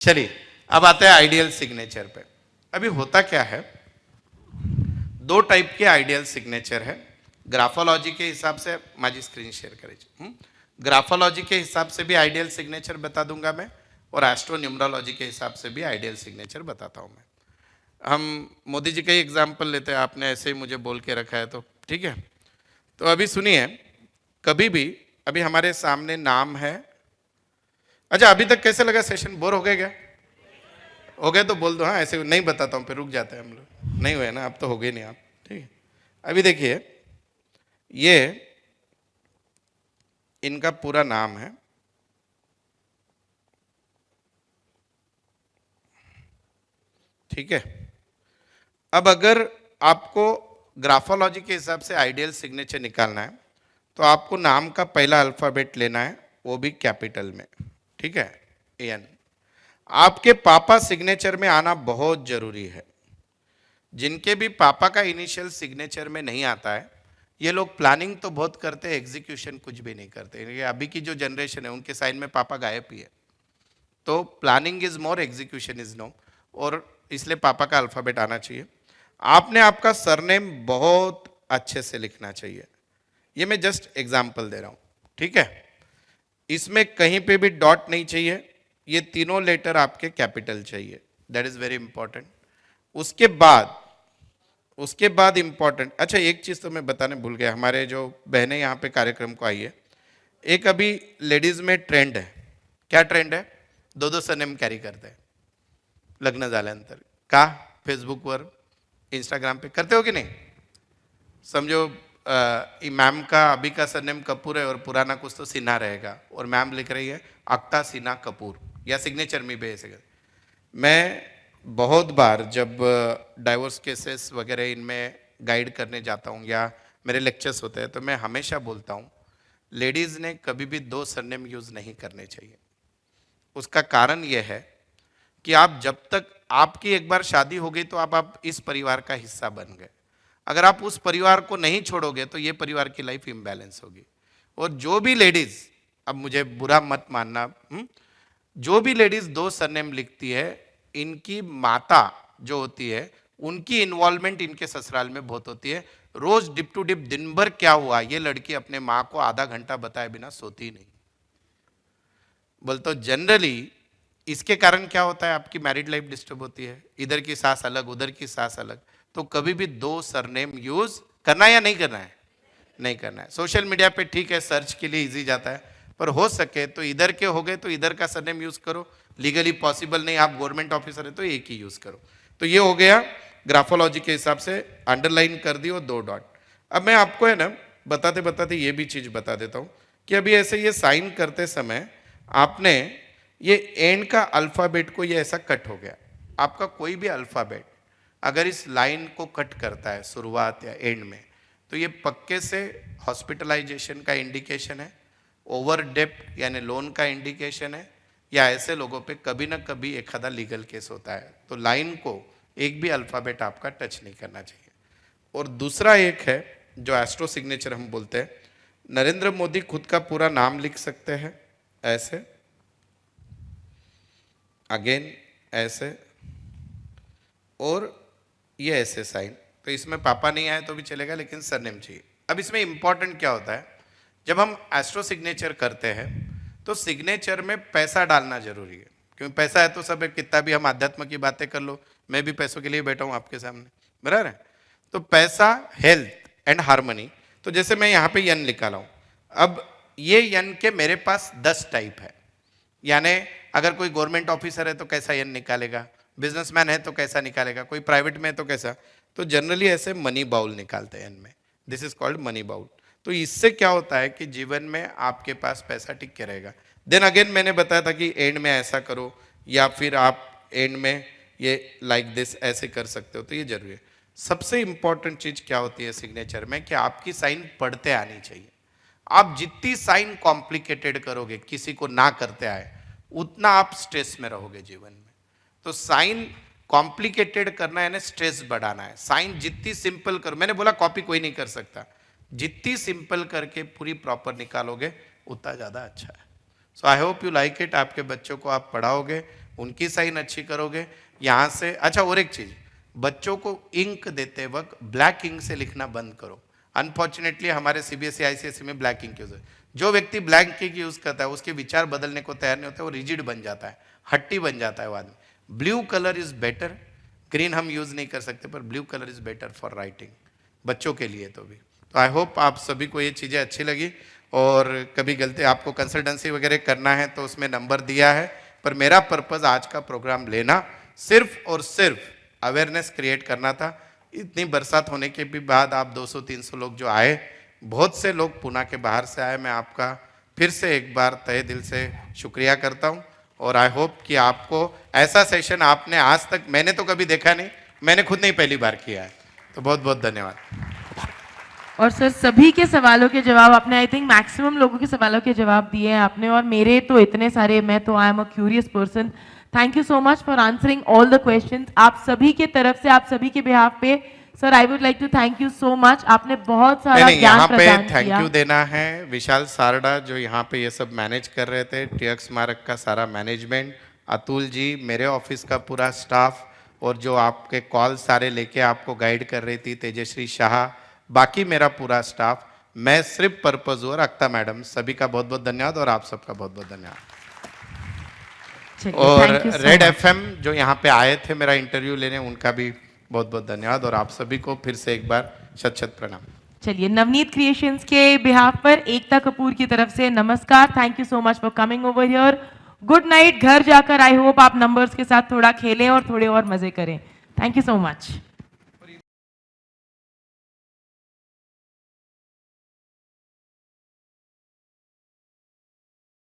चलिए अब आते हैं आइडियल सिग्नेचर पे। अभी होता क्या है, दो टाइप के आइडियल सिग्नेचर है। ग्राफोलॉजी के हिसाब से माझी स्क्रीन शेयर करें, ग्राफोलॉजी के हिसाब से भी आइडियल सिग्नेचर बता दूंगा मैं, और एस्ट्रोन्यूमरोलॉजी के हिसाब से भी आइडियल सिग्नेचर बताता हूं मैं। हम मोदी जी का ही एग्जाम्पल लेते हैं, आपने ऐसे ही मुझे बोल के रखा है तो ठीक है। तो अभी सुनिए, कभी भी अभी हमारे सामने नाम है। अच्छा, अभी तक कैसे लगा सेशन? बोर हो गए क्या? हो गए तो बोल दो, हाँ ऐसे नहीं बताता हूँ फिर रुक जाते हैं हम लोग। नहीं हुए ना, अब तो हो गए नहीं आप, ठीक है। अभी देखिए, ये इनका पूरा नाम है, ठीक है। अब अगर आपको ग्राफोलॉजी के हिसाब से आइडियल सिग्नेचर निकालना है तो आपको नाम का पहला अल्फाबेट लेना है, वो भी कैपिटल में, ठीक है, एन। आपके पापा सिग्नेचर में आना बहुत जरूरी है। जिनके भी पापा का इनिशियल सिग्नेचर में नहीं आता है, ये लोग प्लानिंग तो बहुत करते हैं, एग्जीक्यूशन कुछ भी नहीं करते। अभी की जो जनरेशन है उनके साइन में पापा गायब ही है। तो planning is more, execution is no, और इसलिए पापा का अल्फाबेट आना चाहिए। आपने आपका सरनेम बहुत अच्छे से लिखना चाहिए। ये मैं जस्ट एग्जाम्पल दे रहा हूं, ठीक है। इसमें कहीं पे भी डॉट नहीं चाहिए, ये तीनों लेटर आपके कैपिटल चाहिए, दैट इज वेरी इंपॉर्टेंट। उसके बाद इंपॉर्टेंट, अच्छा एक चीज तो मैं बताने भूल गया, हमारे जो बहनें यहाँ पे कार्यक्रम को आई है, एक अभी लेडीज में ट्रेंड है। क्या ट्रेंड है? दो दो सरनेम कॅरी करते हैं लग्न झाल्यानंतर। का? फेसबुकवर, इंस्टाग्राम पे करते हो कि नहीं? समझो मैम का अभी का सरनेम कपूर है और पुराना कुछ तो सिन्हा रहेगा, और मैम लिख रही है अक्ता सिन्हा कपूर, या सिग्नेचर में भी ऐसे। मैं बहुत बार जब डाइवोर्स केसेस वगैरह इनमें गाइड करने जाता हूँ या मेरे लेक्चर्स होते हैं, तो मैं हमेशा बोलता हूँ लेडीज़ ने कभी भी दो सरनेम यूज़ नहीं करने चाहिए। उसका कारण यह है कि आप जब तक, आपकी एक बार शादी हो गई तो आप इस परिवार का हिस्सा बन गए। अगर आप उस परिवार को नहीं छोड़ोगे तो ये परिवार की लाइफ इम्बैलेंस होगी। और जो भी लेडीज, अब मुझे बुरा मत मानना, जो भी लेडीज दो सरनेम लिखती है, इनकी माता जो होती है उनकी इन्वॉल्वमेंट इनके ससुराल में बहुत होती है। रोज डिप टू डिप दिन भर क्या हुआ ये लड़की अपने माँ को आधा घंटा बताए बिना सोती नहीं। बोलते जनरली इसके कारण क्या होता है, आपकी मैरिड लाइफ डिस्टर्ब होती है, इधर की सास अलग उधर की सास अलग। तो कभी भी दो सरनेम यूज करना है या नहीं करना है? नहीं करना है। सोशल मीडिया पे ठीक है, सर्च के लिए इजी जाता है, पर हो सके तो इधर के हो गए तो इधर का सरनेम यूज करो। लीगली पॉसिबल नहीं, आप गवर्नमेंट ऑफिसर है तो एक ही यूज करो। तो ये हो गया ग्राफोलॉजी के हिसाब से, अंडरलाइन कर दी और दो डॉट। अब मैं आपको है ना बताते बताते ये भी चीज बता देता हूं कि अभी ऐसे ये साइन करते समय आपने ये एंड का अल्फाबेट को ये ऐसा कट हो गया। आपका कोई भी अल्फाबेट अगर इस लाइन को कट करता है शुरुआत या एंड में, तो ये पक्के से हॉस्पिटलाइजेशन का इंडिकेशन है, ओवर डेप्ट यानी लोन का इंडिकेशन है, या ऐसे लोगों पे कभी ना कभी एक आधा लीगल केस होता है। तो लाइन को एक भी अल्फाबेट आपका टच नहीं करना चाहिए। और दूसरा एक है जो एस्ट्रो सिग्नेचर हम बोलते हैं, नरेंद्र मोदी खुद का पूरा नाम लिख सकते हैं ऐसे, अगेन ऐसे, और ये ऐसे साइन। तो इसमें पापा नहीं आए तो भी चलेगा, लेकिन सरनेम चाहिए। अब इसमें इंपॉर्टेंट क्या होता है, जब हम एस्ट्रो सिग्नेचर करते हैं तो सिग्नेचर में पैसा डालना जरूरी है, क्योंकि पैसा है तो सब है। कितना भी हम आध्यात्म की बातें कर लो, मैं भी पैसों के लिए बैठा हूं आपके सामने, बराबर है। तो पैसा, हेल्थ एंड हार्मनी। तो जैसे मैं यहाँ पे यन निकाला हूं, अब ये यन के मेरे पास 10 टाइप है। यानी अगर कोई गवर्नमेंट ऑफिसर है तो कैसा यन निकालेगा, बिजनेसमैन है तो कैसा निकालेगा, कोई प्राइवेट में है तो कैसा। तो जनरली ऐसे मनी बाउल निकालते हैं इनमें, this is called money bowl. तो इससे क्या होता है कि जीवन में आपके पास पैसा टिक के रहेगा। देन अगेन मैंने बताया था कि एंड में ऐसा करो, या फिर आप एंड में ये लाइक दिस ऐसे कर सकते हो, तो ये जरूरी है। सबसे इंपॉर्टेंट चीज क्या होती है सिग्नेचर में, कि आपकी साइन पढ़ते आनी चाहिए। आप जितनी साइन कॉम्प्लिकेटेड करोगे, किसी को ना करते आए, उतना आप स्ट्रेस में रहोगे जीवन में। तो साइन कॉम्प्लिकेटेड करना है ना, स्ट्रेस बढ़ाना है। साइन जितनी सिंपल करो, मैंने बोला कॉपी कोई नहीं कर सकता, जितनी सिंपल करके पूरी प्रॉपर निकालोगे उतना ज़्यादा अच्छा है। So I hope you like it. आपके बच्चों को आप पढ़ाओगे, उनकी साइन अच्छी करोगे यहाँ से। अच्छा, और एक चीज, बच्चों को इंक देते वक्त ब्लैक इंक से लिखना बंद करो। अनफॉर्चुनेटली हमारे सीबीएसई आईसीएसई में ब्लैक इंक यूज है। जो व्यक्ति ब्लैक इंक यूज करता है उसके विचार बदलने को तैयार नहीं होता है, वो रिजिड बन जाता है, हट्टी बन जाता है वो आदमी। Blue colour is better, green हम यूज नहीं कर सकते, पर blue colour is better for writing, बच्चों के लिए तो भी। तो आई होप आप सभी को ये चीज़ें अच्छी लगी। और कभी गलती आपको कंसल्टेंसी वगैरह करना है तो उसमें नंबर दिया है, पर मेरा पर्पज़ आज का प्रोग्राम लेना सिर्फ और सिर्फ अवेयरनेस क्रिएट करना था। इतनी बरसात होने के भी बाद आप 200-300 लोग जो आए, बहुत से लोग पुणे के बाहर से आए, मैं आपका फिर से एक बार तहे दिल से शुक्रिया करता हूँ। और आई होप कि आपको ऐसा सेशन आपने आज तक, मैंने तो कभी देखा नहीं, मैंने खुद नहीं पहली बार किया है, तो बहुत बहुत धन्यवाद। और सर सभी के सवालों के जवाब आपने, आई थिंक मैक्सिमम लोगों के सवालों के जवाब दिए हैं आपने, और मेरे तो इतने सारे, मैं तो I am a curious person. Thank you so much for answering all the questions. आप सभी के तरफ से, आप सभी के बिहाफ पे sir I would like to thank you so much. आपने बहुत सारा ज्ञान प्रदान किया। थैंक यू देना है विशाल सारडा जो यहाँ पे ये सब मैनेज कर रहे थे, टिळक स्मारक का सारा मैनेजमेंट, अतुल जी, मेरे ऑफिस का पूरा स्टाफ, और जो आपके कॉल सारे लेके आपको गाइड कर रही थी तेजश्री शाह, बाकी मेरा पूरा स्टाफ, मैं सिर्फ पर्पज और अक्ता मैडम, सभी का बहुत बहुत धन्यवाद और आप सबका बहुत बहुत धन्यवाद। और रेड एफएम जो यहाँ पे आए थे मेरा इंटरव्यू लेने, उनका भी बहुत बहुत धन्यवाद, और आप सभी को फिर से एक बार शत शत प्रणाम। चलिए, नवनीत क्रिएशंस के बिहाफ पर एकता कपूर की तरफ से नमस्कार। Thank you so much for coming over here. Good night. घर जाकर आई होप आप नंबर्स के साथ थोड़ा खेलें और थोड़े और मजे करें। Thank you so much.